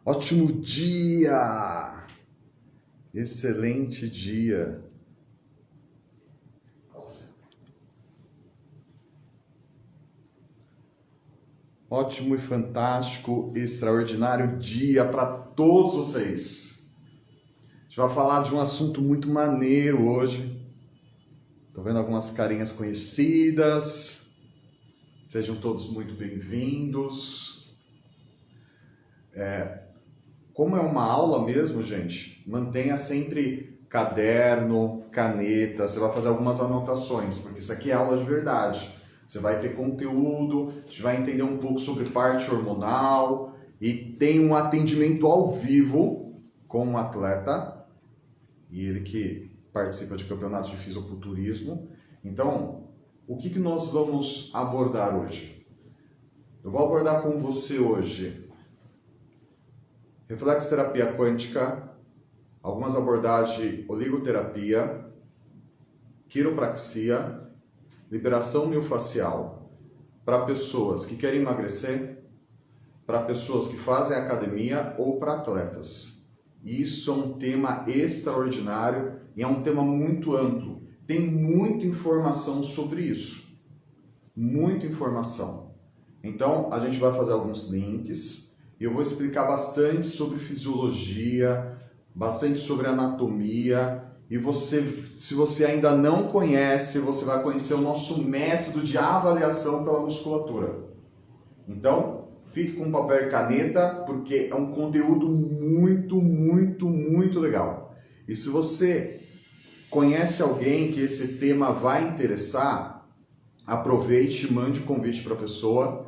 Ótimo dia! Excelente dia! Ótimo e fantástico, extraordinário dia para todos vocês! A gente vai falar de um assunto muito maneiro hoje. Estou vendo algumas carinhas conhecidas. Sejam todos muito bem-vindos. Como é uma aula mesmo, gente, mantenha sempre caderno, caneta, você vai fazer algumas anotações, porque isso aqui é aula de verdade. Você vai ter conteúdo, a gente vai entender um pouco sobre parte hormonal e tem um atendimento ao vivo com um atleta, e ele que participa de campeonatos de fisiculturismo. Então, o que nós vamos abordar hoje? Eu vou abordar com você hoje reflexoterapia quântica, algumas abordagens de oligoterapia, quiropraxia, liberação miofascial para pessoas que querem emagrecer, para pessoas que fazem academia ou para atletas. Isso é um tema extraordinário e é um tema muito amplo. Tem muita informação sobre isso. Muita informação. Então, a gente vai fazer alguns links. Eu vou explicar bastante sobre fisiologia, bastante sobre anatomia. E se você ainda não conhece, você vai conhecer o nosso método de avaliação pela musculatura. Então, fique com papel e caneta, porque é um conteúdo muito legal. E se você conhece alguém que esse tema vai interessar, aproveite e mande um convite para a pessoa,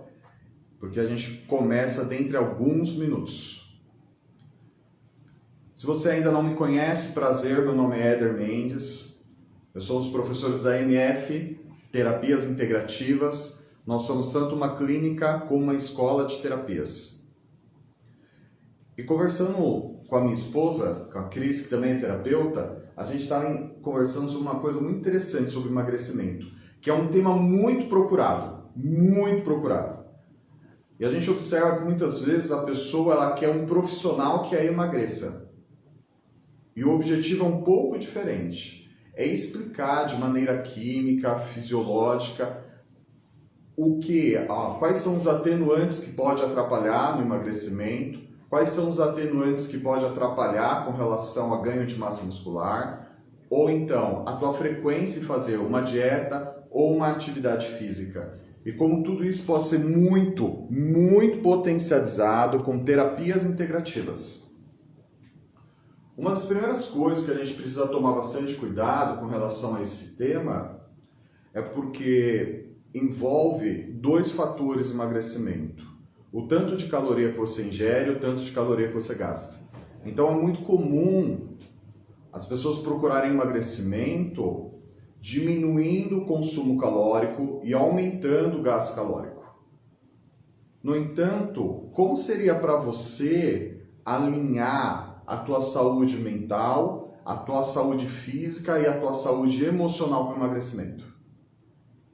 porque a gente começa dentro de alguns minutos. Se você ainda não me conhece, prazer, meu nome é Éder Mendes, eu sou um dos professores da MF, Terapias Integrativas. Nós somos tanto uma clínica como uma escola de terapias. E conversando com a minha esposa, com a Cris, que também é terapeuta, a gente estava conversando sobre uma coisa muito interessante sobre emagrecimento, que é um tema muito procurado. E a gente observa que muitas vezes a pessoa ela quer um profissional que a emagreça. E o objetivo é um pouco diferente. É explicar de maneira química, fisiológica, quais são os atenuantes que pode atrapalhar no emagrecimento, quais são os atenuantes que pode atrapalhar com relação a ganho de massa muscular, ou então a tua frequência em fazer uma dieta ou uma atividade física. E como tudo isso pode ser muito potencializado com terapias integrativas. Uma das primeiras coisas que a gente precisa tomar bastante cuidado com relação a esse tema é porque envolve dois fatores de emagrecimento. O tanto de caloria que você ingere e o tanto de caloria que você gasta. Então é muito comum as pessoas procurarem emagrecimento diminuindo o consumo calórico e aumentando o gasto calórico. No entanto, como seria para você alinhar a tua saúde mental, a tua saúde física e a tua saúde emocional com o emagrecimento?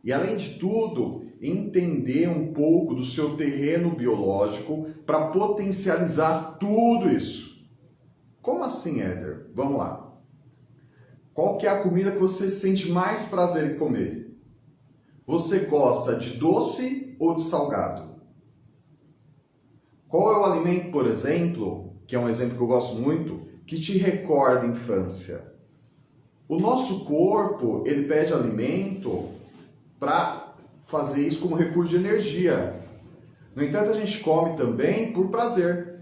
E além de tudo, entender um pouco do seu terreno biológico para potencializar tudo isso. Como assim, Éder? Vamos lá. Qual que é a comida que você sente mais prazer em comer? Você gosta de doce ou de salgado? Qual é o alimento, por exemplo, que é um exemplo que eu gosto muito, que te recorda a infância? O nosso corpo, ele pede alimento para fazer isso como recurso de energia. No entanto, a gente come também por prazer.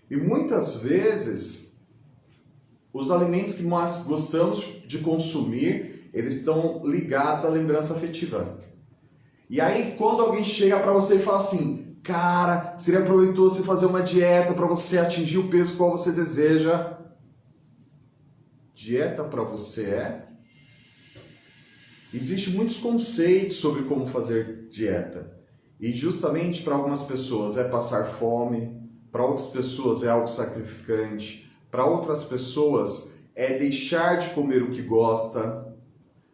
E muitas vezes, os alimentos que nós gostamos de consumir, eles estão ligados à lembrança afetiva. E aí, quando alguém chega para você e fala assim, cara, seria proveitoso você fazer uma dieta para você atingir o peso qual você deseja. Dieta para você é? Existem muitos conceitos sobre como fazer dieta. E justamente para algumas pessoas é passar fome, para outras pessoas é algo sacrificante, para outras pessoas é deixar de comer o que gosta,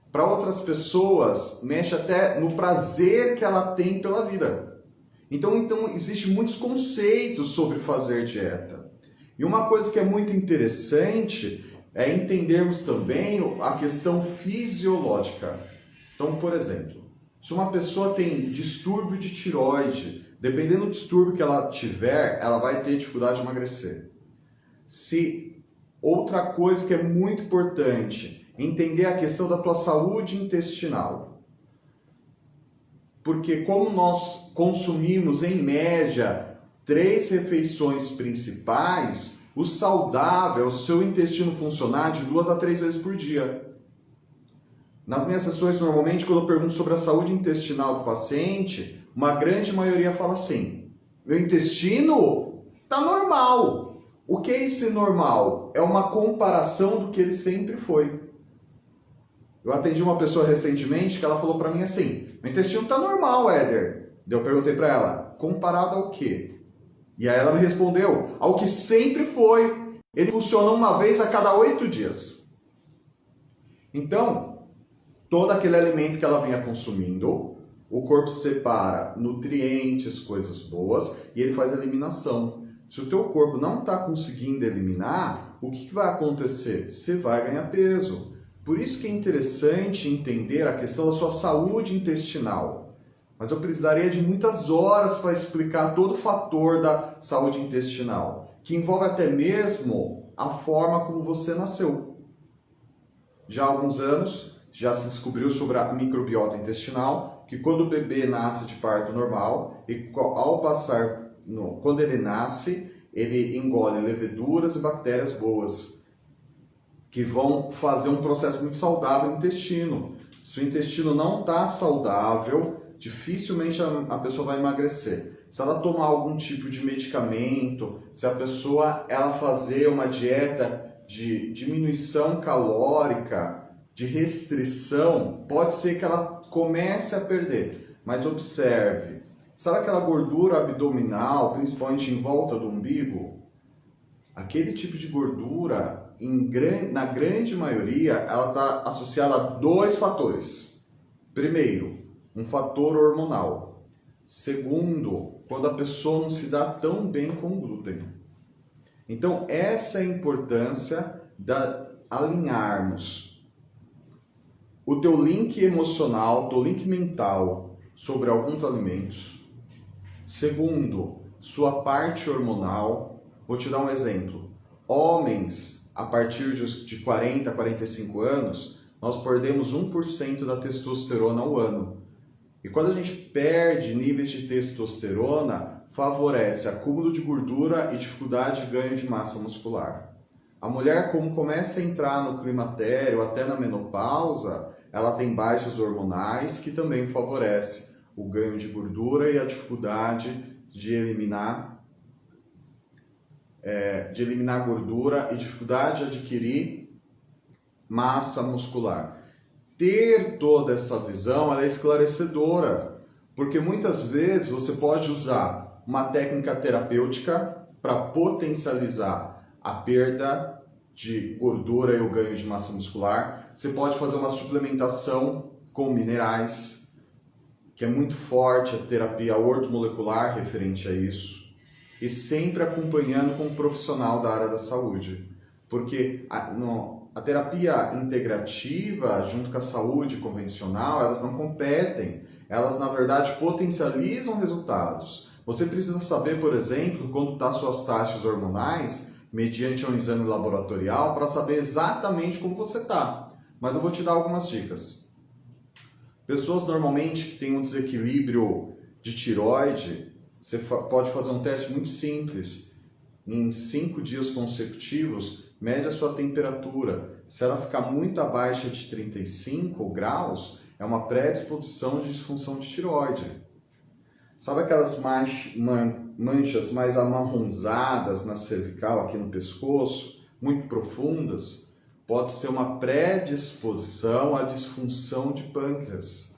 para outras pessoas mexe até no prazer que ela tem pela vida. Então existem muitos conceitos sobre fazer dieta. E uma coisa que é muito interessante é entendermos também a questão fisiológica. Então, por exemplo, se uma pessoa tem distúrbio de tireoide, dependendo do distúrbio que ela tiver, ela vai ter dificuldade de emagrecer. Outra coisa que é muito importante, entender a questão da tua saúde intestinal. Porque como nós consumimos, em média, 3 refeições principais, o saudável é o seu intestino funcionar de 2 a 3 vezes por dia. Nas minhas sessões, normalmente, quando eu pergunto sobre a saúde intestinal do paciente, uma grande maioria fala assim: meu intestino está normal. O que é esse normal? É uma comparação do que ele sempre foi. Eu atendi uma pessoa recentemente que ela falou para mim assim: meu intestino está normal, Éder. Eu perguntei para ela: comparado ao quê? E aí ela me respondeu: ao que sempre foi. Ele funciona uma vez a cada 8 dias. Então, todo aquele alimento que ela vinha consumindo, o corpo separa nutrientes, coisas boas, e ele faz a eliminação. Se o teu corpo não está conseguindo eliminar, o que vai acontecer? Você vai ganhar peso. Por isso que é interessante entender a questão da sua saúde intestinal. Mas eu precisaria de muitas horas para explicar todo o fator da saúde intestinal, que envolve até mesmo a forma como você nasceu. Já há alguns anos, já se descobriu sobre a microbiota intestinal, que quando o bebê nasce de parto normal, e ao passar, quando ele nasce, ele engole leveduras e bactérias boas, que vão fazer um processo muito saudável no intestino. Se o intestino não está saudável, dificilmente a pessoa vai emagrecer. Se ela tomar algum tipo de medicamento, se a pessoa fazer uma dieta de diminuição calórica, de restrição, pode ser que ela comece a perder. Mas observe, sabe aquela gordura abdominal, principalmente em volta do umbigo? Aquele tipo de gordura, na grande maioria, ela está associada a 2 fatores. Primeiro, um fator hormonal. Segundo, quando a pessoa não se dá tão bem com o glúten. Então, essa é a importância de alinharmos o teu link emocional, teu link mental sobre alguns alimentos. Segundo, sua parte hormonal. Vou te dar um exemplo. Homens, a partir de 40 a 45 anos, nós perdemos 1% da testosterona ao ano. E quando a gente perde níveis de testosterona, favorece acúmulo de gordura e dificuldade de ganho de massa muscular. A mulher, como começa a entrar no climatério, até na menopausa, ela tem baixos hormonais que também favorece o ganho de gordura e a dificuldade de eliminar gordura e dificuldade de adquirir massa muscular. Ter toda essa visão ela é esclarecedora, porque muitas vezes você pode usar uma técnica terapêutica para potencializar a perda de gordura e o ganho de massa muscular. Você pode fazer uma suplementação com minerais, que é muito forte a terapia ortomolecular referente a isso, e sempre acompanhando com um profissional da área da saúde, porque a terapia integrativa junto com a saúde convencional, elas não competem, elas na verdade potencializam resultados. Você precisa saber, por exemplo, quando está suas taxas hormonais, mediante um exame laboratorial, para saber exatamente como você está. Mas eu vou te dar algumas dicas. Pessoas normalmente que têm um desequilíbrio de tireoide, você pode fazer um teste muito simples. Em 5 dias consecutivos, mede a sua temperatura. Se ela ficar muito abaixo de 35 graus, é uma predisposição de disfunção de tireoide. Sabe aquelas manchas mais amarronzadas na cervical, aqui no pescoço, muito profundas? Pode ser uma predisposição à disfunção de pâncreas.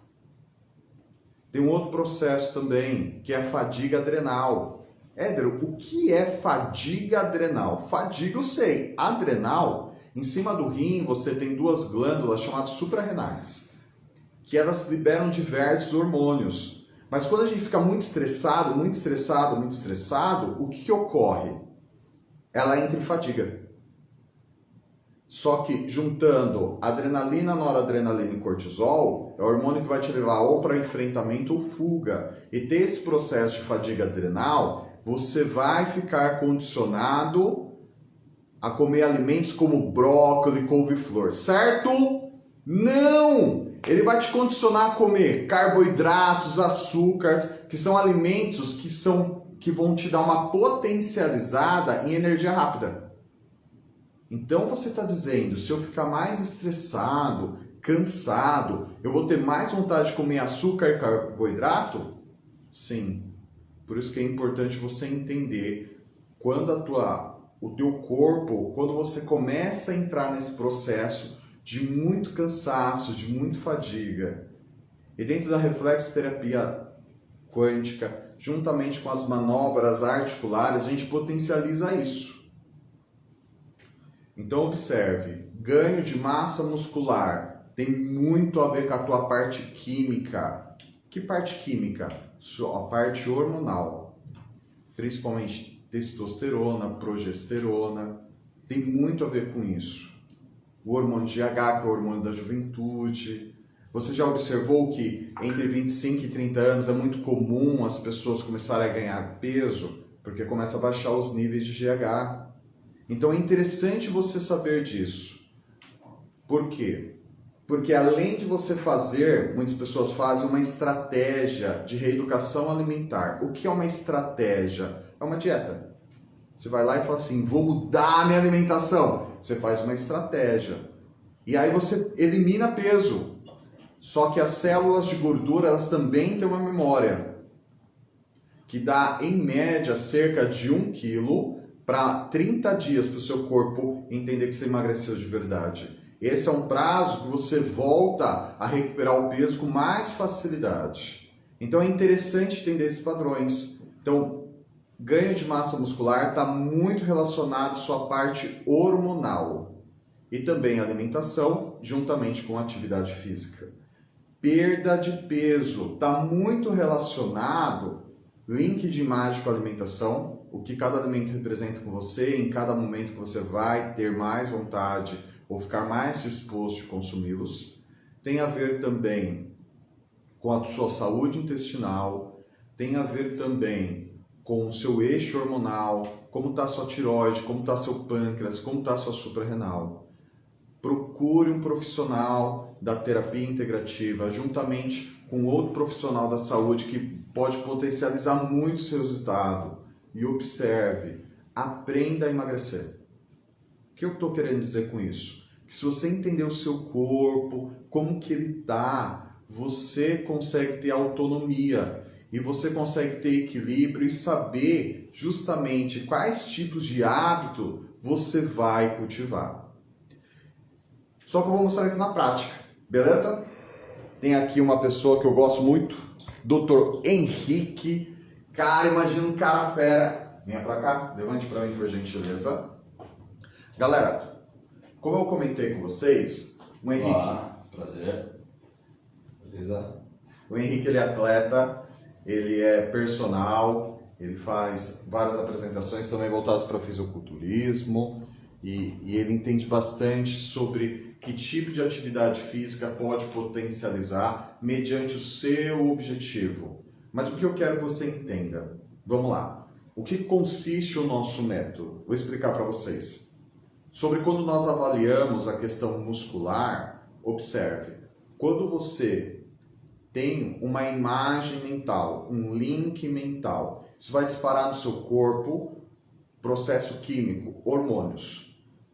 Tem um outro processo também, que é a fadiga adrenal. Éder, o que é fadiga adrenal? Fadiga eu sei. Adrenal, em cima do rim, você tem 2 glândulas chamadas suprarrenais, que elas liberam diversos hormônios. Mas quando a gente fica muito estressado, o que ocorre? Ela entra em fadiga. Só que juntando adrenalina, noradrenalina e cortisol, é o hormônio que vai te levar ou para enfrentamento ou fuga. E ter esse processo de fadiga adrenal, você vai ficar condicionado a comer alimentos como brócolis, couve-flor, certo? Não! Ele vai te condicionar a comer carboidratos, açúcares, que são alimentos que vão te dar uma potencializada em energia rápida. Então você está dizendo, se eu ficar mais estressado, cansado, eu vou ter mais vontade de comer açúcar e carboidrato? Sim. Por isso que é importante você entender quando o teu corpo, quando você começa a entrar nesse processo de muito cansaço, de muita fadiga. E dentro da reflexoterapia quântica, juntamente com as manobras articulares, a gente potencializa isso. Então observe, ganho de massa muscular tem muito a ver com a tua parte química. Que parte química? A parte hormonal. Principalmente testosterona, progesterona. Tem muito a ver com isso. O hormônio GH, que é o hormônio da juventude. Você já observou que entre 25 e 30 anos é muito comum as pessoas começarem a ganhar peso? Porque começa a baixar os níveis de GH. Então é interessante você saber disso. Por quê? Porque além de você fazer, muitas pessoas fazem uma estratégia de reeducação alimentar. O que é uma estratégia? É uma dieta. Você vai lá e fala assim, vou mudar a minha alimentação. Você faz uma estratégia. E aí você elimina peso. Só que as células de gordura, elas também têm uma memória. Que dá, em média, cerca de 1 quilo para 30 dias para o seu corpo entender que você emagreceu de verdade. Esse é um prazo que você volta a recuperar o peso com mais facilidade. Então é interessante entender esses padrões. Então, ganho de massa muscular está muito relacionado à sua parte hormonal. E também a alimentação, juntamente com a atividade física. Perda de peso está muito relacionado, link de imagem com a alimentação, o que cada alimento representa com você, em cada momento que você vai ter mais vontade ou ficar mais disposto de consumi-los. Tem a ver também com a sua saúde intestinal, tem a ver também com o seu eixo hormonal, como está a sua tireoide, como está seu pâncreas, como está a sua suprarrenal. Procure um profissional da terapia integrativa, juntamente com outro profissional da saúde que pode potencializar muito o seu resultado. E observe, aprenda a emagrecer. O que eu estou querendo dizer com isso? Que se você entender o seu corpo, como que ele está, você consegue ter autonomia e você consegue ter equilíbrio e saber justamente quais tipos de hábito você vai cultivar. Só que eu vou mostrar isso na prática, beleza? Tem aqui uma pessoa que eu gosto muito, Dr. Henrique. Cara, imagina um cara fera. Venha pra cá, levante pra mim, por gentileza. Galera, como eu comentei com vocês, o Henrique... Olá, prazer. Beleza? O Henrique, ele é atleta, ele é personal, ele faz várias apresentações também voltadas para fisiculturismo e ele entende bastante sobre que tipo de atividade física pode potencializar mediante o seu objetivo. Mas o que eu quero que você entenda? Vamos lá. O que consiste o nosso método? Vou explicar para vocês. Sobre quando nós avaliamos a questão muscular, observe. Quando você tem uma imagem mental, um link mental, isso vai disparar no seu corpo processo químico, hormônios.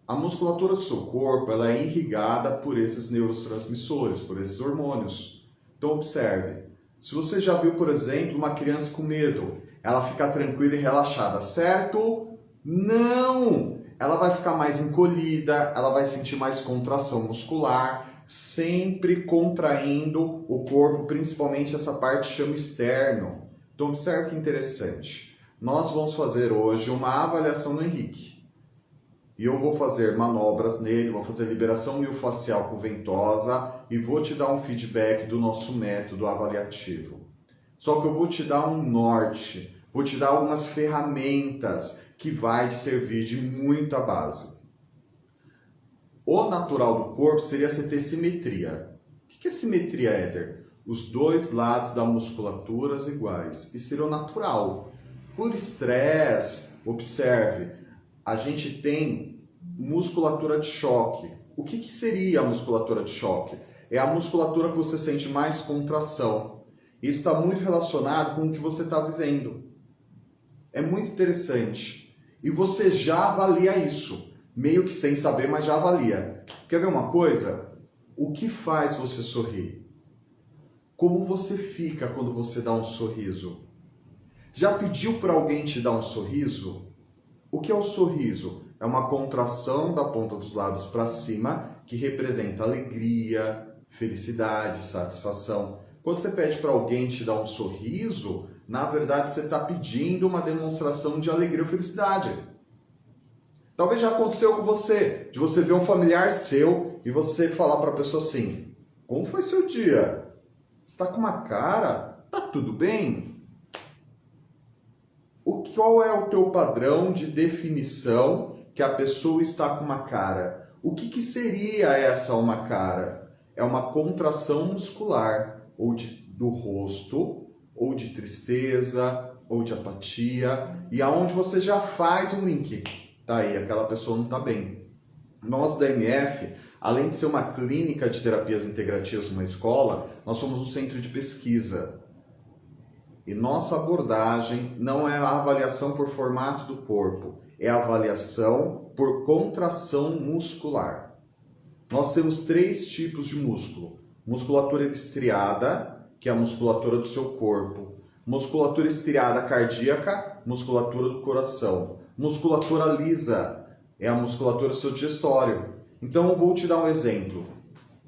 A musculatura do seu corpo ela é irrigada por esses neurotransmissores, por esses hormônios. Então observe. Se você já viu, por exemplo, uma criança com medo, ela fica tranquila e relaxada, certo? Não! Ela vai ficar mais encolhida, ela vai sentir mais contração muscular, sempre contraindo o corpo, principalmente essa parte que chama externo. Então observe que interessante. Nós vamos fazer hoje uma avaliação no Henrique. E eu vou fazer manobras nele, vou fazer liberação miofascial com ventosa e vou te dar um feedback do nosso método avaliativo. Só que eu vou te dar um norte, vou te dar algumas ferramentas que vai te servir de muita base. O natural do corpo seria você ter simetria. O que é simetria, Éder? Os dois lados da musculatura iguais. Isso seria o natural. Por estresse, observe, a gente tem musculatura de choque. O que seria a musculatura de choque? É a musculatura que você sente mais contração. Isso está muito relacionado com o que você está vivendo. É muito interessante. E você já avalia isso. Meio que sem saber, mas já avalia. Quer ver uma coisa? O que faz você sorrir? Como você fica quando você dá um sorriso? Já pediu para alguém te dar um sorriso? O que é o sorriso? É uma contração da ponta dos lábios para cima que representa alegria, felicidade, satisfação. Quando você pede para alguém te dar um sorriso, na verdade você está pedindo uma demonstração de alegria ou felicidade. Talvez já aconteceu com você, de você ver um familiar seu e você falar para a pessoa assim: como foi seu dia? Você está com uma cara? Tá tudo bem? Qual é o teu padrão de definição que a pessoa está com uma cara? O que seria essa uma cara? É uma contração muscular, ou do rosto, ou de tristeza, ou de apatia, e aonde você já faz um link. Tá aí, aquela pessoa não está bem. Nós da MF, além de ser uma clínica de terapias integrativas numa escola, nós somos um centro de pesquisa. E nossa abordagem não é a avaliação por formato do corpo, é a avaliação por contração muscular. Nós temos 3 tipos de músculo. Musculatura estriada, que é a musculatura do seu corpo. Musculatura estriada cardíaca, musculatura do coração. Musculatura lisa, é a musculatura do seu digestório. Então eu vou te dar um exemplo.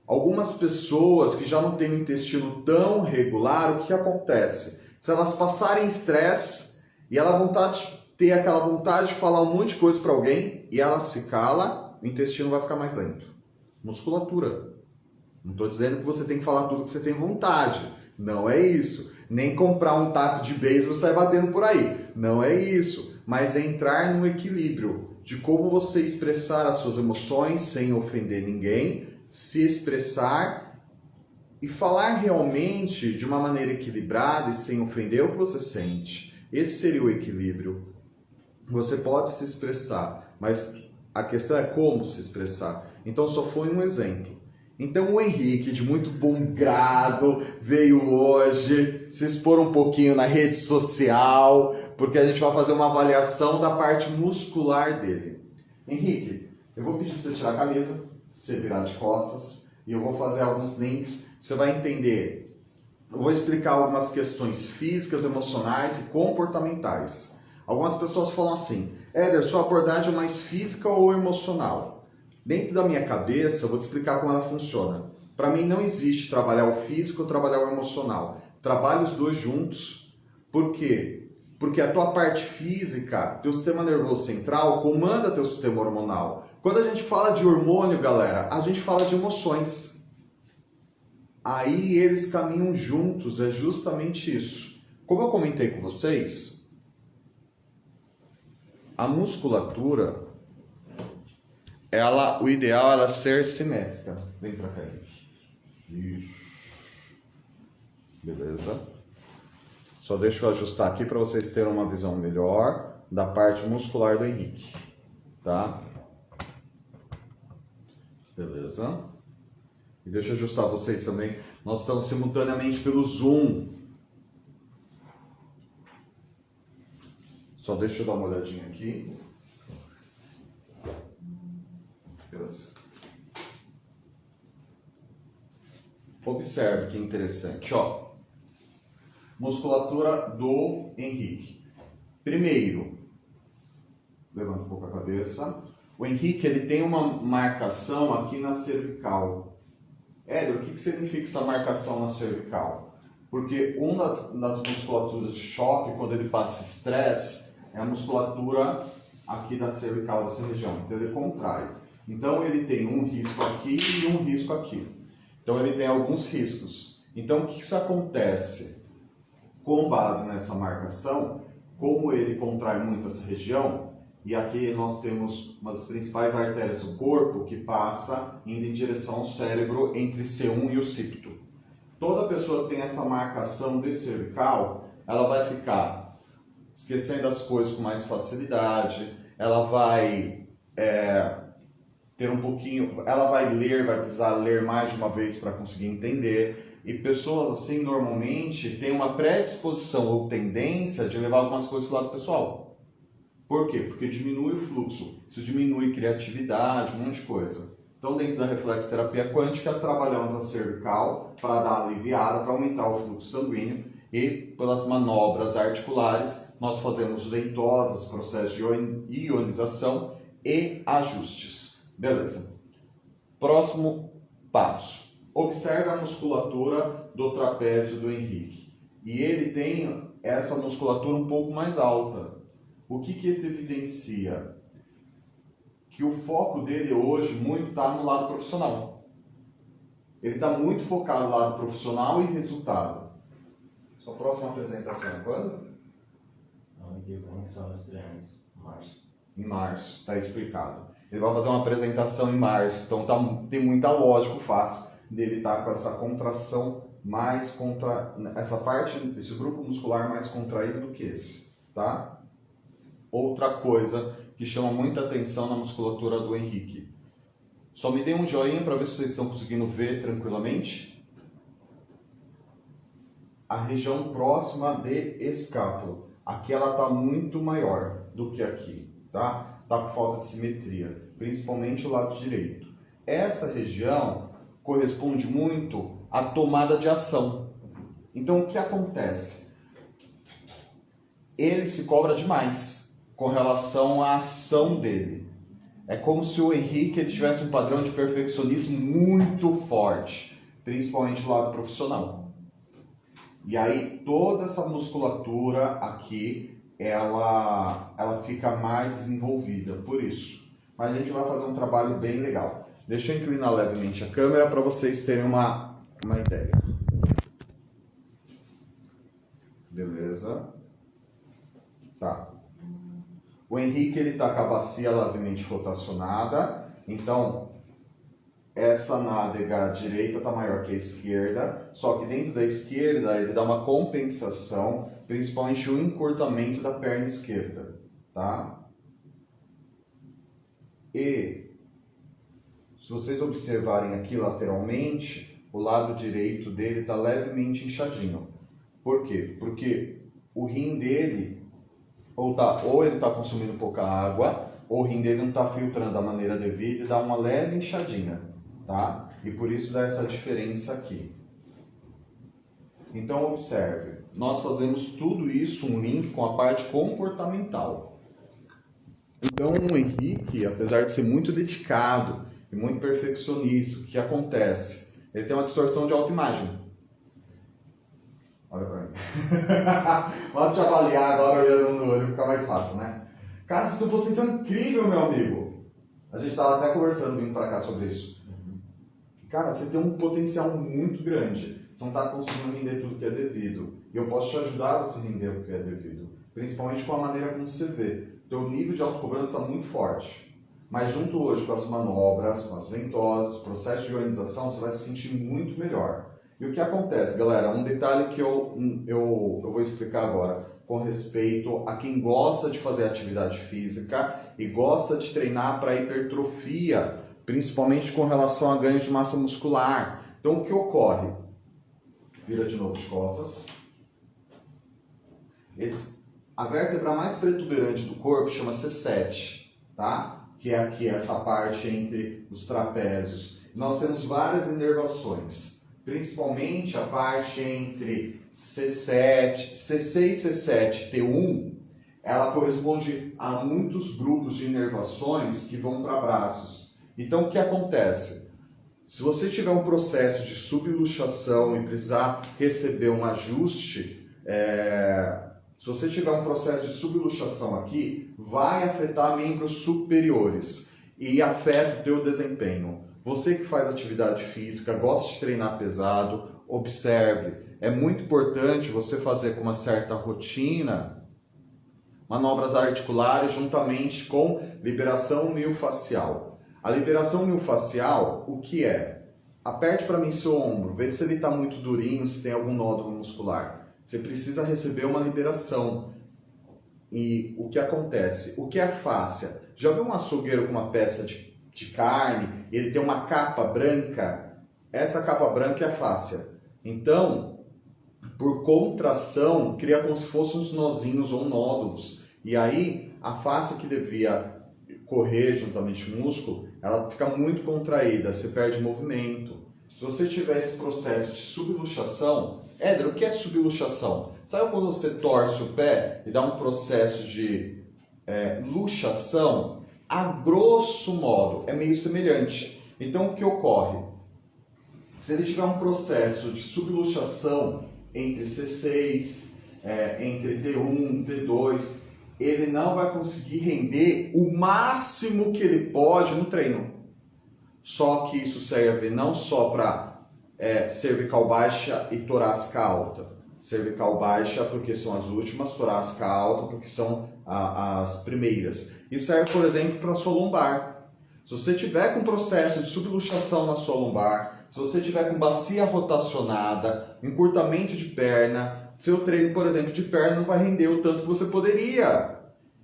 Algumas pessoas que já não têm o intestino tão regular, o que acontece? Se elas passarem estresse e ela ter aquela vontade de falar um monte de coisa para alguém e ela se cala, o intestino vai ficar mais lento. Musculatura. Não estou dizendo que você tem que falar tudo que você tem vontade. Não é isso. Nem comprar um taco de beisebol e sair batendo por aí. Não é isso. Mas é entrar no equilíbrio de como você expressar as suas emoções sem ofender ninguém, se expressar e falar realmente de uma maneira equilibrada e sem ofender o que você sente. Esse seria o equilíbrio. Você pode se expressar, mas a questão é como se expressar. Então só foi um exemplo. Então o Henrique, de muito bom grado, veio hoje se expor um pouquinho na rede social, porque a gente vai fazer uma avaliação da parte muscular dele. Henrique, eu vou pedir para você tirar a camisa, você virar de costas, e eu vou fazer alguns links. Você vai entender. Eu vou explicar algumas questões físicas, emocionais e comportamentais. Algumas pessoas falam assim: Éder, sua abordagem é mais física ou emocional? Dentro da minha cabeça, eu vou te explicar como ela funciona. Para mim não existe trabalhar o físico ou trabalhar o emocional. Trabalhe os dois juntos. Por quê? Porque a tua parte física, teu sistema nervoso central, comanda teu sistema hormonal. Quando a gente fala de hormônio, galera, a gente fala de emoções. Aí eles caminham juntos, é justamente isso. Como eu comentei com vocês, a musculatura, o ideal é ela ser simétrica. Vem pra cá. Isso. Beleza. Só deixa eu ajustar aqui para vocês terem uma visão melhor da parte muscular do Henrique. Tá? Beleza. E deixa eu ajustar vocês também. Nós estamos simultaneamente pelo Zoom. Só deixa eu dar uma olhadinha aqui. Beleza. Observe que interessante, ó. Musculatura do Henrique. Primeiro, levanta um pouco a cabeça. O Henrique, ele tem uma marcação aqui na cervical. Éder, o que significa essa marcação na cervical? Porque uma das musculaturas de choque, quando ele passa estresse, é a musculatura aqui da cervical, dessa região. Então ele contrai. Então ele tem um risco aqui e um risco aqui. Então ele tem alguns riscos. Então o que isso acontece? Com base nessa marcação, como ele contrai muito essa região, e aqui nós temos uma das principais artérias do corpo que passa indo em direção ao cérebro entre C1 e o ocípito. Toda pessoa que tem essa marcação desse cervical, ela vai ficar esquecendo as coisas com mais facilidade, ela vai ter um pouquinho, ela vai precisar ler mais de uma vez para conseguir entender. E pessoas assim normalmente têm uma predisposição ou tendência de levar algumas coisas para o lado pessoal. Por quê? Porque diminui o fluxo, isso diminui criatividade, um monte de coisa. Então, dentro da reflexoterapia quântica, trabalhamos a cervical para dar aliviada, para aumentar o fluxo sanguíneo, e pelas manobras articulares nós fazemos ventosas, processos de ionização e ajustes. Beleza. Próximo passo. Observe a musculatura do trapézio do Henrique. E ele tem essa musculatura um pouco mais alta. O que isso evidencia? Que o foco dele hoje muito está no lado profissional. Ele está muito focado no lado profissional e resultado. Sua próxima apresentação é quando? Ano que vem são estreantes, março. Em março, está explicado. Ele vai fazer uma apresentação em março, então tem muita lógica o fato dele estar com essa contração mais essa parte, esse grupo muscular mais contraído do que esse, tá? Outra coisa que chama muita atenção na musculatura do Henrique. Só me dê um joinha para ver se vocês estão conseguindo ver tranquilamente. A região próxima de escápula. Aqui ela está muito maior do que aqui, tá? Está com falta de simetria, principalmente o lado direito. Essa região corresponde muito à tomada de ação. Então, o que acontece? Ele se cobra demais com relação à ação dele. É como se o Henrique ele tivesse um padrão de perfeccionismo muito forte, principalmente do lado profissional. E aí, toda essa musculatura aqui, ela fica mais desenvolvida, por isso. Mas a gente vai fazer um trabalho bem legal. Deixa eu inclinar levemente a câmera para vocês terem uma ideia. Beleza? Tá. O Henrique ele está com a bacia levemente rotacionada. Então, essa nádega direita está maior que a esquerda. Só que dentro da esquerda ele dá uma compensação, principalmente o encurtamento da perna esquerda. Tá? E se vocês observarem aqui lateralmente, o lado direito dele está levemente inchadinho. Por quê? Porque o rim dele, ou ele está consumindo pouca água, ou o rim dele não está filtrando da maneira devida e dá uma leve inchadinha, tá? E por isso dá essa diferença aqui. Então observe, nós fazemos tudo isso, um link com a parte comportamental. Então o Henrique, apesar de ser muito dedicado, e muito perfeccionista, o que acontece? Ele tem uma distorção de autoimagem. Olha pra mim. Pode te avaliar agora olhando no olho, fica mais fácil, né? Cara, você tem um potencial incrível, meu amigo. A gente estava até conversando vindo para cá sobre isso. Cara, você tem um potencial muito grande. Você não está conseguindo render tudo que é devido. E eu posso te ajudar a você render o que é devido. Principalmente com a maneira como você vê. Teu nível de autocobrança está muito forte. Mas junto hoje com as manobras, com as ventosas, processo de ionização, você vai se sentir muito melhor. E o que acontece, galera? Um detalhe que eu vou explicar agora com respeito a quem gosta de fazer atividade física e gosta de treinar para hipertrofia, principalmente com relação a ganho de massa muscular. Então, o que ocorre? Vira de novo de costas. A vértebra mais protuberante do corpo chama C7, tá? Que é aqui essa parte entre os trapézios. Nós temos várias inervações, principalmente a parte entre C6, C7, T1, ela corresponde a muitos grupos de inervações que vão para braços. Então o que acontece? Se você tiver um processo de subluxação e precisar receber um ajuste, se você tiver um processo de subluxação aqui, vai afetar membros superiores e afeta o teu desempenho. Você que faz atividade física, gosta de treinar pesado, observe. É muito importante você fazer com uma certa rotina manobras articulares juntamente com liberação miofascial. A liberação miofascial, o que é? Aperte para mim seu ombro, vê se ele está muito durinho, se tem algum nódulo muscular. Você precisa receber uma liberação. E o que acontece? O que é fáscia? Já viu um açougueiro com uma peça de carne, ele tem uma capa branca? Essa capa branca é a fáscia. Então, por contração, cria como se fossem uns nozinhos ou nódulos. E aí, a fáscia que devia correr juntamente com o músculo, ela fica muito contraída, você perde movimento. Se você tiver esse processo de subluxação, Éder, o que é subluxação? Sabe quando você torce o pé e dá um processo de luxação? A grosso modo, é meio semelhante. Então, o que ocorre? Se ele tiver um processo de subluxação entre C6, entre T1, T2, ele não vai conseguir render o máximo que ele pode no treino. Só que isso serve não só para cervical baixa e torácica alta. Cervical baixa porque são as últimas, torácica alta porque são as primeiras. E serve, por exemplo, para a sua lombar. Se você tiver com processo de subluxação na sua lombar, se você tiver com bacia rotacionada, encurtamento de perna, seu treino, por exemplo, de perna não vai render o tanto que você poderia.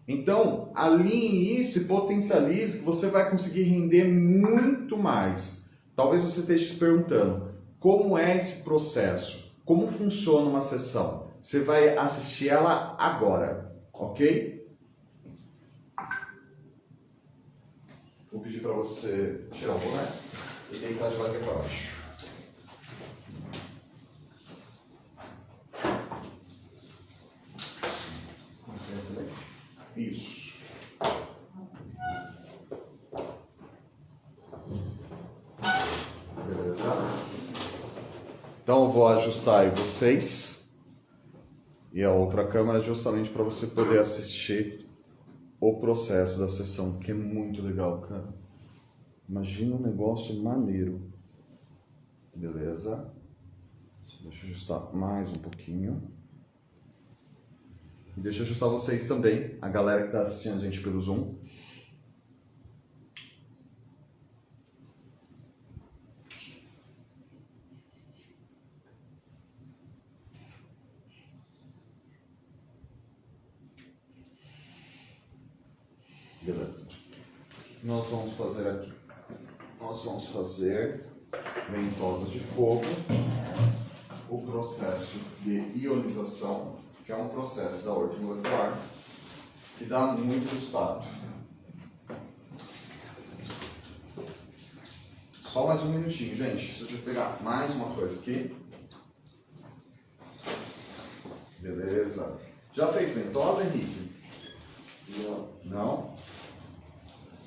Então, alinhe isso e potencialize que você vai conseguir render muito mais. Talvez você esteja se perguntando, como é esse processo? Como funciona uma sessão? Você vai assistir ela agora, ok? Vou pedir para você tirar o boné e deitar de lado para baixo. Isso. Beleza? Então eu vou ajustar aí vocês e a outra câmera justamente para você poder assistir o processo da sessão, que é muito legal, cara. Imagina um negócio maneiro. Beleza? Deixa eu ajustar mais um pouquinho. E deixa eu ajustar vocês também, a galera que está assistindo a gente pelo Zoom. Beleza. Nós vamos fazer aqui. Nós vamos fazer ventosas de fogo, o processo de ionização, que é um processo da ordem molecular que dá muito resultado. Só mais um minutinho, gente. Deixa eu pegar mais uma coisa aqui. Beleza. Já fez ventosa, Henrique? Não?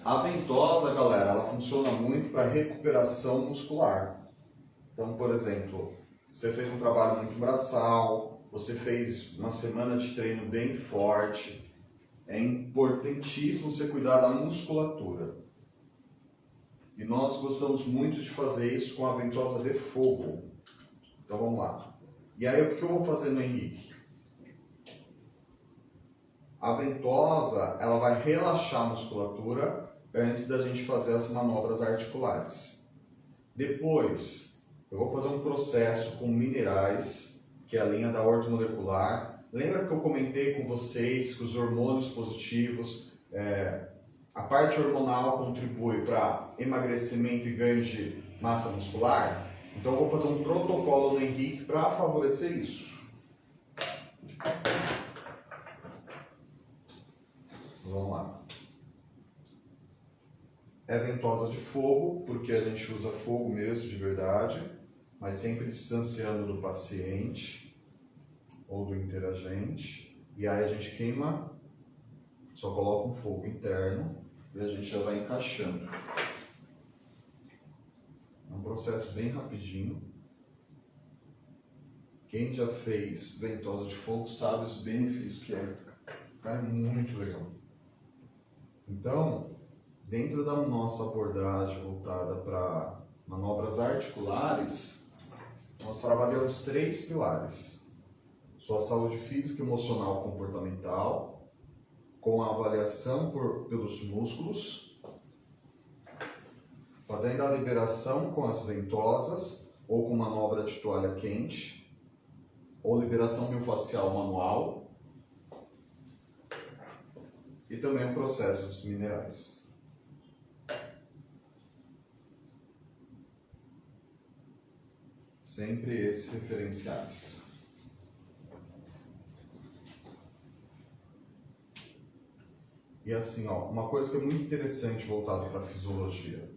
A ventosa, galera, ela funciona muito para recuperação muscular. Então, por exemplo, você fez um trabalho muito braçal, você fez uma semana de treino bem forte. É importantíssimo você cuidar da musculatura. E nós gostamos muito de fazer isso com a ventosa de fogo. Então vamos lá. E aí o que eu vou fazer no Henrique? A ventosa, ela vai relaxar a musculatura antes da gente fazer as manobras articulares. Depois, eu vou fazer um processo com minerais, que é a linha da ortomolecular. Lembra que eu comentei com vocês que os hormônios positivos, a parte hormonal contribui para emagrecimento e ganho de massa muscular? Então eu vou fazer um protocolo no Henrique para favorecer isso. Vamos lá. É ventosa de fogo, porque a gente usa fogo mesmo, de verdade, mas sempre distanciando do paciente ou do interagente. E aí a gente queima, só coloca um fogo interno e a gente já vai encaixando. É um processo bem rapidinho. Quem já fez ventosa de fogo sabe os benefícios que é. É muito legal. Então, Dentro da nossa abordagem voltada para manobras articulares, nós trabalhamos 3 pilares. Sua saúde física, emocional e comportamental, com a avaliação pelos músculos, fazendo a liberação com as ventosas ou com manobra de toalha quente, ou liberação miofascial manual, e também o processo dos minerais. Sempre esses referenciais. E assim, uma coisa que é muito interessante voltado para a fisiologia.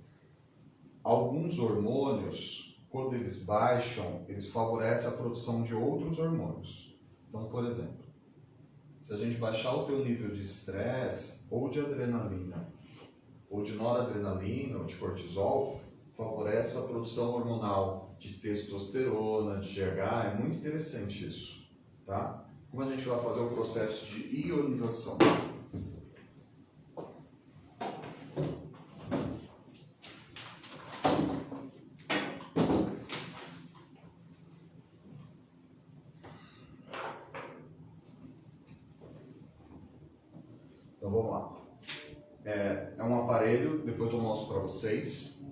Alguns hormônios, quando eles baixam, eles favorecem a produção de outros hormônios. Então, por exemplo, se a gente baixar o teu nível de estresse, ou de adrenalina, ou de noradrenalina, ou de cortisol, favorece a produção hormonal de testosterona, de GH, é muito interessante isso, tá? Como a gente vai fazer o processo de ionização? Então vamos lá. É um aparelho, depois eu mostro para vocês,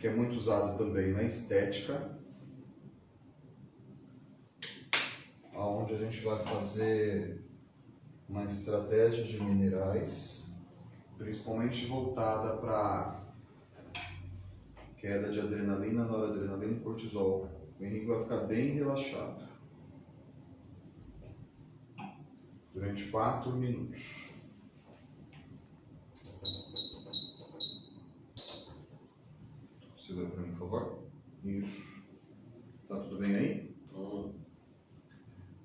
que é muito usado também na estética, onde a gente vai fazer uma estratégia de minerais, principalmente voltada para queda de adrenalina, noradrenalina e cortisol. O Henrique vai ficar bem relaxado durante 4 minutos. Segura para mim, por favor. Isso. Tá tudo bem aí?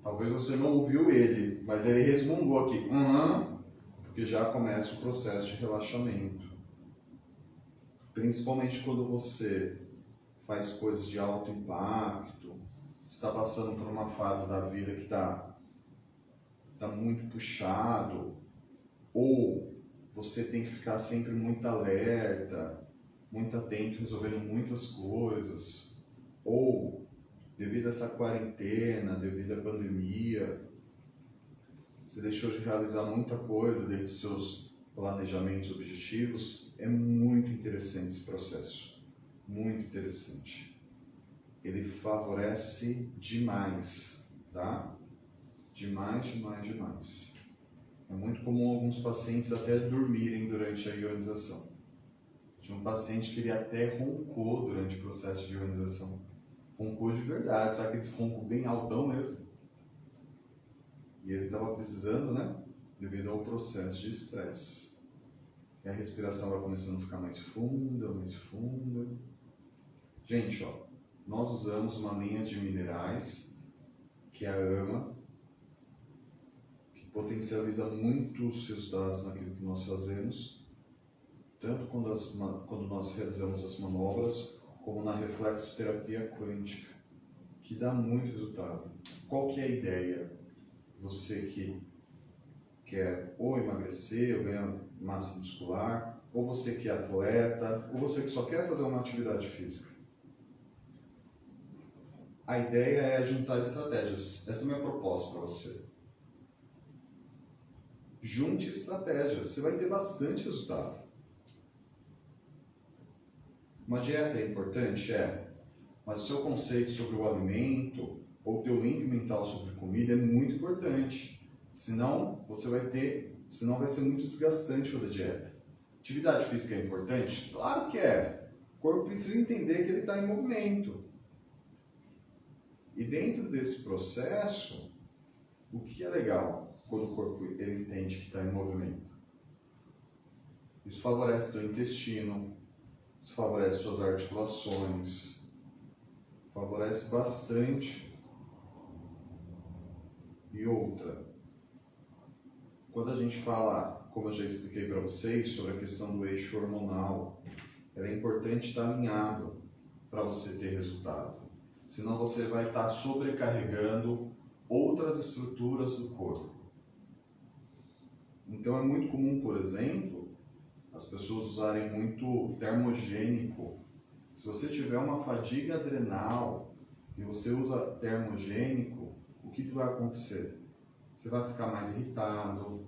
Talvez você não ouviu ele, mas ele resmungou aqui. Porque já começa o processo de relaxamento. Principalmente quando você faz coisas de alto impacto, está passando por uma fase da vida que está muito puxado, ou você tem que ficar sempre muito alerta, muito atento, resolvendo muitas coisas, ou devido a essa quarentena, devido à pandemia, você deixou de realizar muita coisa dentro dos seus planejamentos, objetivos. É muito interessante esse processo, muito interessante. Ele favorece demais, tá? Demais, demais, demais. É muito comum alguns pacientes até dormirem durante a ionização. Tinha um paciente que ele até roncou durante o processo de ionização. Roncou de verdade, sabe aqueles roncos bem altão mesmo? E ele estava precisando, né? Devido ao processo de estresse. E a respiração vai começando a ficar mais funda, mais funda. Gente, nós usamos uma linha de minerais, que é a AMA, que potencializa muito os resultados naquilo que nós fazemos, tanto quando nós realizamos as manobras, como na reflexoterapia quântica, que dá muito resultado. Qual que é a ideia? Você que quer ou emagrecer, ou ganhar massa muscular, ou você que é atleta, ou você que só quer fazer uma atividade física. A ideia é juntar estratégias. Essa é a minha proposta para você. Junte estratégias, você vai ter bastante resultado. Uma dieta é importante? Mas o seu conceito sobre o alimento, ou o teu link mental sobre comida é muito importante. Senão vai ser muito desgastante fazer dieta. Atividade física é importante? Claro que é. O corpo precisa entender que ele está em movimento. E dentro desse processo, o que é legal quando o corpo ele entende que está em movimento? Isso favorece o teu intestino, isso favorece suas articulações, favorece bastante. E outra, quando a gente fala, como eu já expliquei para vocês, sobre a questão do eixo hormonal, é importante estar alinhado para você ter resultado. Senão você vai estar sobrecarregando outras estruturas do corpo. Então é muito comum, por exemplo, as pessoas usarem muito termogênico. Se você tiver uma fadiga adrenal e você usa termogênico, o que vai acontecer? Você vai ficar mais irritado,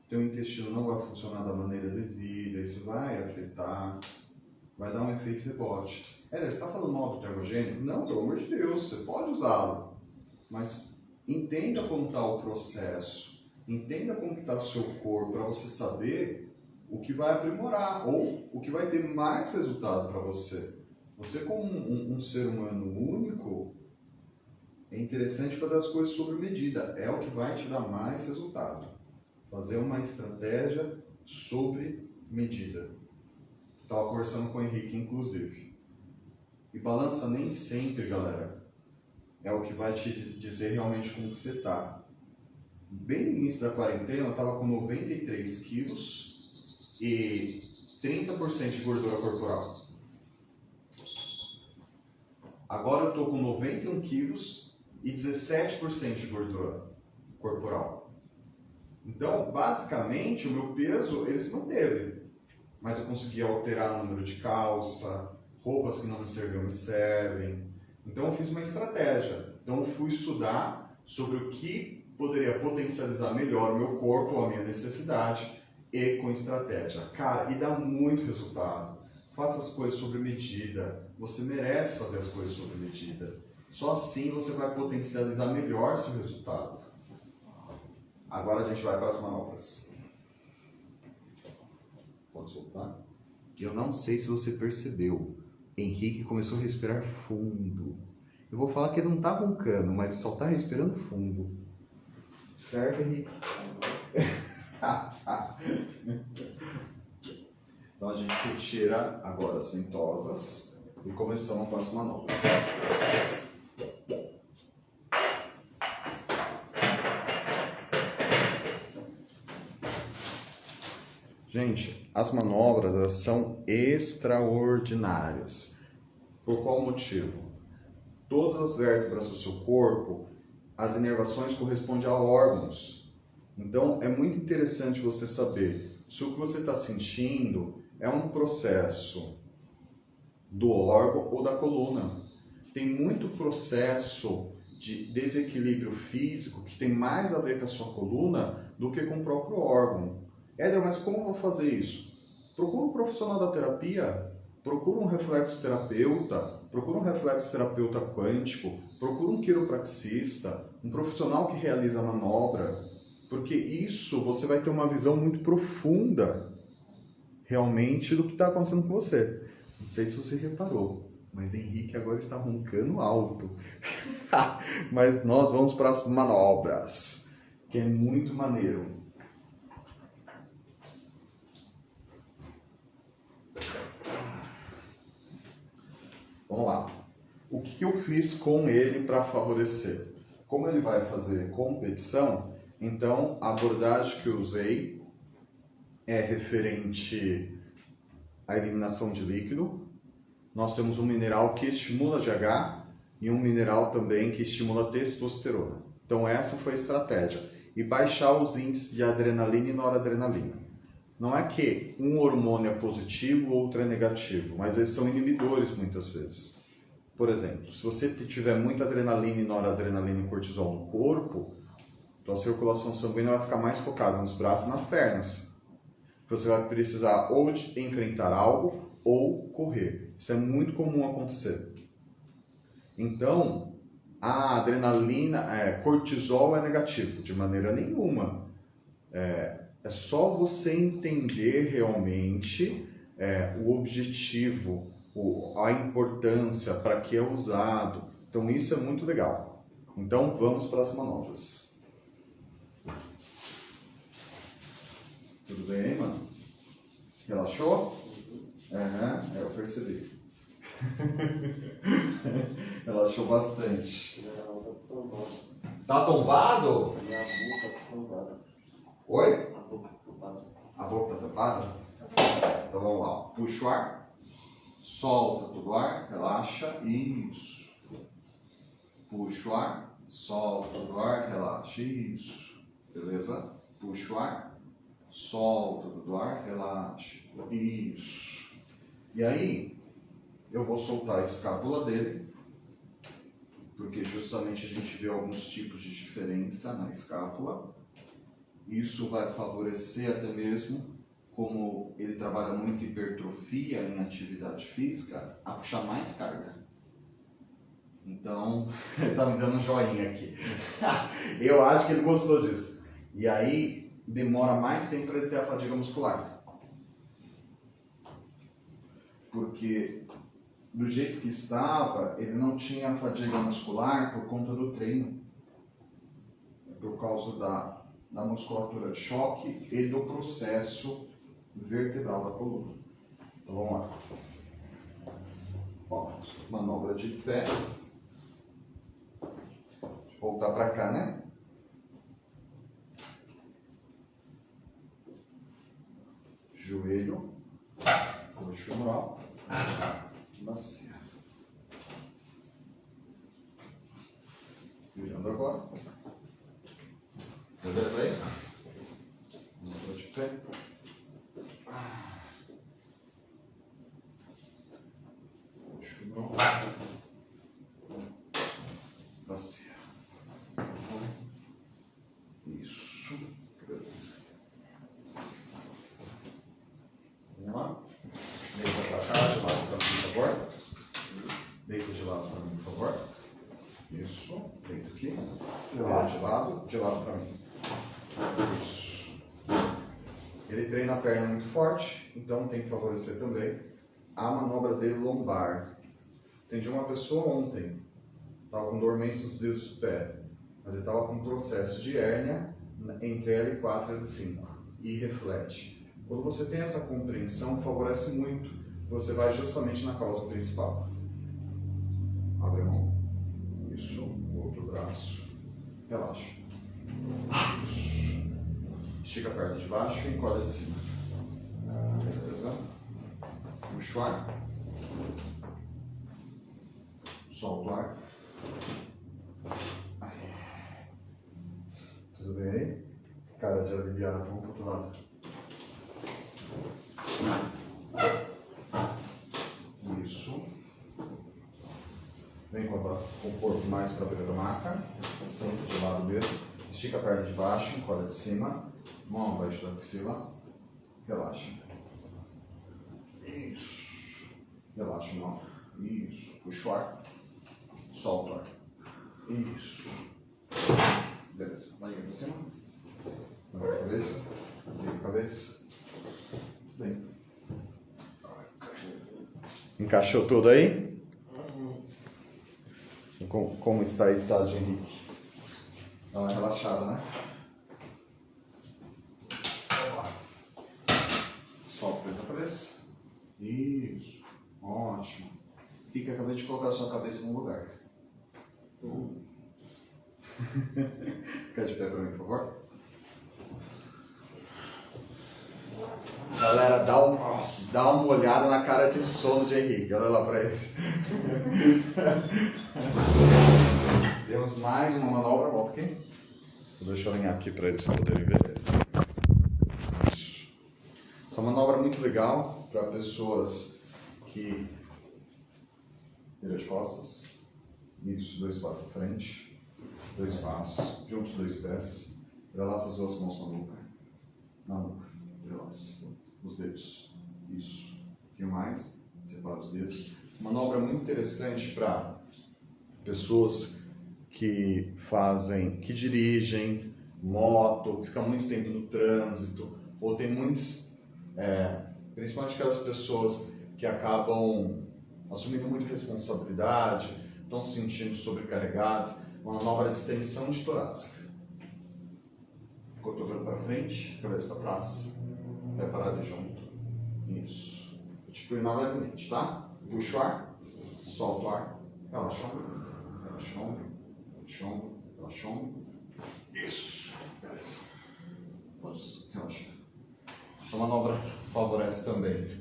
teu intestino não vai funcionar da maneira devida, isso vai afetar, vai dar um efeito rebote. Você está falando mal do termogênico? Não, pelo amor de Deus, você pode usá-lo, mas entenda como está o processo, entenda como está o seu corpo, para você saber o que vai aprimorar ou o que vai ter mais resultado para você. Você, como um ser humano único, é interessante fazer as coisas sob medida, é o que vai te dar mais resultado. Fazer uma estratégia sobre medida. Estava conversando com o Henrique, inclusive. E balança nem sempre, galera, é o que vai te dizer realmente como que você está. Bem no início da quarentena, eu estava com 93 quilos e 30% de gordura corporal. Agora eu estou com 91 quilos e 17% de gordura corporal. Então, basicamente, o meu peso ele se manteve. Mas eu consegui alterar o número de calça, roupas que não me serviam me servem. Então eu fiz uma estratégia. Então eu fui estudar sobre o que poderia potencializar melhor o meu corpo, a minha necessidade, e com estratégia. Cara, e dá muito resultado. Faça as coisas sob medida. Você merece fazer as coisas sob medida. Só assim você vai potencializar melhor seu resultado. Agora a gente vai para as manobras. Pode soltar? Eu não sei se você percebeu. Henrique começou a respirar fundo. Eu vou falar que ele não está roncando, mas só está respirando fundo. Certo, Henrique? Então a gente tira agora as ventosas e começamos com as manobras. Gente, as manobras elas são extraordinárias. Por qual motivo? Todas as vértebras do seu corpo, as inervações correspondem a órgãos. Então, é muito interessante você saber se o que você está sentindo é um processo do órgão ou da coluna. Tem muito processo de desequilíbrio físico que tem mais a ver com a sua coluna do que com o próprio órgão. Éder, mas como eu vou fazer isso? Procura um profissional da terapia, procura um reflexoterapeuta, procura um reflexoterapeuta quântico, procura um quiropraxista, um profissional que realiza a manobra, porque isso você vai ter uma visão muito profunda realmente do que está acontecendo com você. Não sei se você reparou, mas Henrique agora está roncando alto. Mas nós vamos para as manobras, que é muito maneiro. Vamos lá. O que eu fiz com ele para favorecer? Como ele vai fazer competição, então a abordagem que eu usei é referente à eliminação de líquido. Nós temos um mineral que estimula GH e um mineral também que estimula testosterona. Então essa foi a estratégia. E baixar os índices de adrenalina e noradrenalina. Não é que um hormônio é positivo, outro é negativo, mas eles são inibidores muitas vezes. Por exemplo, se você tiver muita adrenalina e noradrenalina e cortisol no corpo, a circulação sanguínea vai ficar mais focada nos braços e nas pernas. Você vai precisar ou de enfrentar algo ou correr. Isso é muito comum acontecer. Então, a adrenalina, cortisol é negativo, de maneira nenhuma. É só você entender realmente o objetivo, a importância, para que é usado. Então isso é muito legal. Então vamos para as manobras. Tudo bem, mano? Relaxou? Eu percebi. Relaxou bastante. Tá tombado? Minha boca tá tombada. Oi? A boca tá tombada. A boca tá tapada? Então vamos lá. Puxa o ar. Solta todo o ar. Relaxa. Isso. Puxa o ar. Solta todo o ar. Relaxa. Isso. Beleza? Puxa o ar. solta do ar, relaxa. Isso. E aí, eu vou soltar a escápula dele, porque justamente a gente vê alguns tipos de diferença na escápula. Isso vai favorecer até mesmo, como ele trabalha muito hipertrofia em atividade física, a puxar mais carga. Então, ele tá me dando um joinha aqui. Eu acho que ele gostou disso. E aí, demora mais tempo para ele ter a fadiga muscular. Porque, do jeito que estava, ele não tinha fadiga muscular por conta do treino. Por causa da musculatura de choque e do processo vertebral da coluna. Então, vamos lá. Ó, manobra de pé. Voltar para cá, né? Joelho, coxa femoral, bacia. Virando agora. Beleza aí? Manobra de pé. Coxa femoral, bacia. Isso, beleza. Vamos lá. Deita pra cá, de lado pra mim, por favor. Deita de lado pra mim, por favor. Isso, deita aqui. Vira de lado pra mim. Isso. Ele treina a perna muito forte, então tem que favorecer também a manobra dele lombar. Atendi uma pessoa ontem, estava com dormência nos dedos do pé, mas ele estava com um processo de hérnia entre L4 e L5 e reflete. Quando você tem essa compreensão, favorece muito, você vai justamente na causa principal. Abre a mão. Isso, o outro braço. Relaxa. Isso. Estica a perna de baixo e encolhe de cima. Beleza? Puxa o ar. Solta o ar. Aí. Tudo bem aí? Cara de aliviado, vamos pro outro lado. Isso. Vem com o corpo mais para a beira da maca. Senta de lado mesmo. Estica a perna de baixo, encolhe de cima. Mão abaixo da axila. Relaxa. Isso. Relaxa, mão. Isso. Puxa o ar. Solta o ar. Isso. Beleza. Barriga para cima. Levanta a cabeça. Vira a cabeça. Tudo bem. Encaixou tudo aí? Como está a estágio, Henrique? Dá uma relaxada, né? Solta, presa a cabeça. Isso. Ótimo. Fica, acabei de colocar a sua cabeça no lugar. Fica de pé para mim, por favor. Galera, dá uma olhada na cara de sono de Henrique. Olha lá para eles. Temos mais uma manobra. Volta aqui. Deixa eu alinhar aqui para eles poderem ver. Essa manobra é muito legal para pessoas que... Vira de costas. Isso, 2 passos à frente. 2 passos. Juntos 2 pés. Relaxa as 2 mãos na nuca. Na nuca. Relaxa os dedos. Isso. Um pouquinho mais. Separa os dedos. Essa manobra é muito interessante para pessoas que dirigem moto, que ficam muito tempo no trânsito, ou tem muitos, principalmente aquelas pessoas que acabam assumindo muita responsabilidade, estão se sentindo sobrecarregadas. Uma manobra de extensão de torácica. Cotovelo para frente, cabeça para trás, pé parado junto. Isso. Vou te inclinar levemente, tá? Puxa o ar, solta o ar, relaxa o ombro, relaxa o ombro, relaxa o ombro, relaxa o ombro. Isso. Beleza. Pode relaxar. Essa manobra favorece também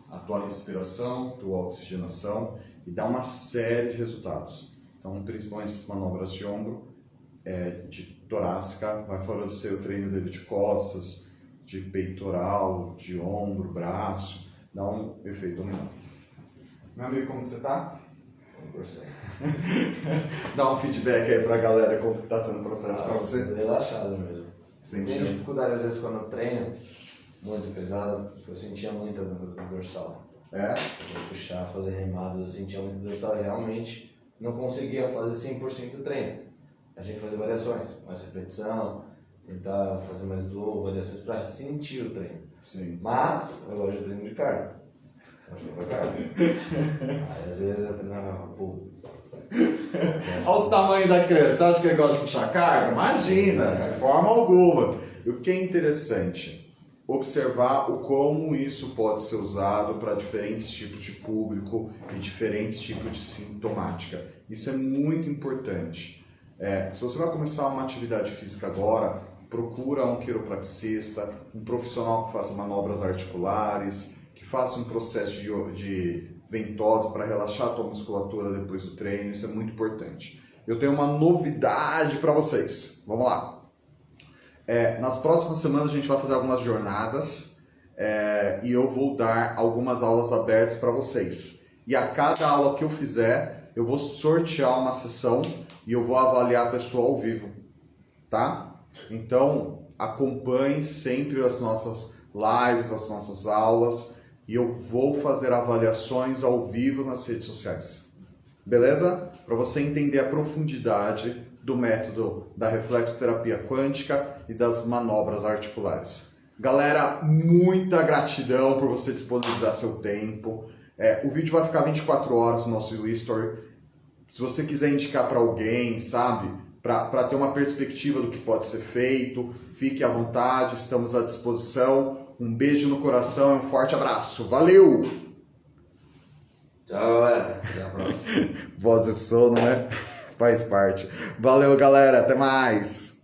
a tua respiração, tua oxigenação e dá uma série de resultados. Então, principalmente as manobras de ombro, de torácica, vai favorecer o treino dele de costas, de peitoral, de ombro, braço, dá um efeito dominó. Meu amigo, como você tá? 100%. Dá um feedback aí pra galera como que tá sendo o processo pra você. Relaxado mesmo. Tenho Sentiu? dificuldade às vezes quando eu treino muito pesado, porque eu sentia muito no dorsal. É? Eu puxar, fazer remadas, eu sentia muito dorsal e realmente não conseguia fazer 100% do treino. A gente fazer variações, mais repetição, tentar fazer mais slow, variações para sentir o treino. Sim. Mas eu gosto de treino de cardio. Aí às vezes eu treinava, putz. Olha o tamanho da criança, você acha que ele gosta de puxar carga? Imagina, de forma alguma. E o que é interessante, observar o como isso pode ser usado para diferentes tipos de público e diferentes tipos de sintomática. Isso é muito importante. Se você vai começar uma atividade física agora, procura um quiropraxista, um profissional que faça manobras articulares, que faça um processo de ventosa para relaxar a tua musculatura depois do treino, isso é muito importante. Eu tenho uma novidade para vocês, vamos lá. Nas próximas semanas a gente vai fazer algumas jornadas e eu vou dar algumas aulas abertas para vocês. E a cada aula que eu fizer, eu vou sortear uma sessão e eu vou avaliar a pessoa ao vivo, tá? Então, acompanhe sempre as nossas lives, as nossas aulas, e eu vou fazer avaliações ao vivo nas redes sociais. Beleza? Para você entender a profundidade do método da reflexoterapia quântica e das manobras articulares. Galera, muita gratidão por você disponibilizar seu tempo. O vídeo vai ficar 24 horas no nosso History. Se você quiser indicar para alguém, sabe? Para ter uma perspectiva do que pode ser feito, fique à vontade, estamos à disposição. Um beijo no coração e um forte abraço. Valeu! Tchau, galera. Até a próxima. Voz de sono, né? Faz parte. Valeu, galera. Até mais!